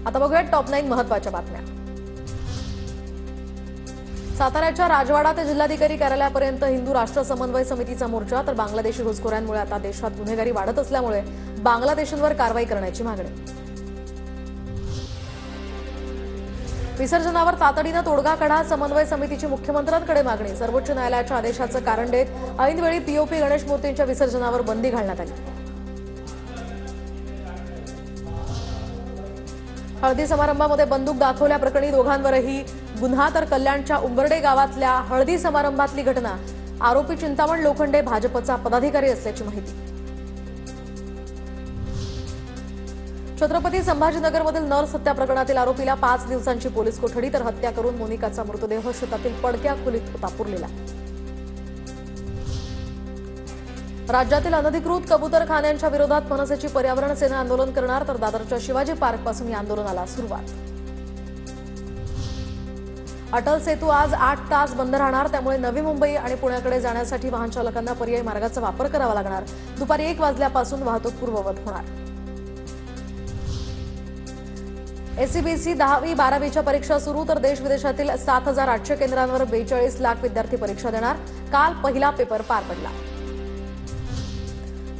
आता बघूया टॉप 9 महत्त्वाच्या बातम्या। साताऱ्याच्या राजवाडा ते जिल्हाधिकारी कार्यालयापर्यंत हिंदू राष्ट्र समन्वय समितीचा मोर्चा। तर बांगलादेशी घुसखोरांमुळे आता देशात गुन्हेगारी वाढत असल्यामुळे बांगलादेशांवर कारवाई करण्याची मागणी। विसर्जनावर तातडीने तोडगा काढा, समन्वय समितीची मुख्यमंत्र्यांकडे मागणी। सर्वोच्च न्यायालयाच्या आदेशाचं कारण देत ऐनवेळी पीओपी गणेश मूर्तींच्या विसर्जनावर बंदी घालण्यात आली। हळदी समारंभामध्ये बंदूक दाखवल्याप्रकरणी दोघांवरही गुन्हा। तर कल्याणच्या उंबर्डे गावातल्या हळदी समारंभातली घटना। आरोपी चिंतामण लोखंडे भाजपचा पदाधिकारी असल्याची माहिती। छत्रपती संभाजीनगरमधील नर्स हत्या प्रकरणातील आरोपीला 5 दिवसांची पोलीस कोठडी। तर हत्या करून मोनिकाचा मृतदेह शेतातील पडक्या खोलीत होता पुरलेला। राज्यातील अनधिकृत कबूतरखान्यांच्या विरोधात मनसेची पर्यावरण सेना आंदोलन करणार। तर दादरच्या शिवाजी पार्कपासून या आंदोलनाला सुरुवात। अटल सेतू आज 8 तास बंद राहणार, त्यामुळे नवी मुंबई आणि पुण्याकडे जाण्यासाठी वाहन चालकांना पर्यायी मार्गाचा वापर करावा लागणार। दुपारी 1 वाजल्यापासून वाहतूक पूर्ववत होणार। एससीबीसी 10वी-12वीच्या परीक्षा सुरू। तर देश विदेशातील 7,800 केंद्रांवर 42 लाख विद्यार्थी परीक्षा देणार। काल पहिला पेपर पार पडला।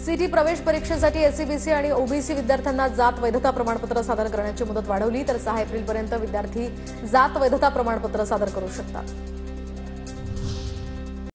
सीटी प्रवेश परीक्षेसाठी एससीबीसी आणि ओबीसी विद्यार्थ्यांना जात वैधता प्रमाणपत्र सादर करण्याची मुदत वाढवली। तर 6 एप्रिलपर्यंत विद्यार्थी जात वैधता प्रमाणपत्र सादर करू शकतात।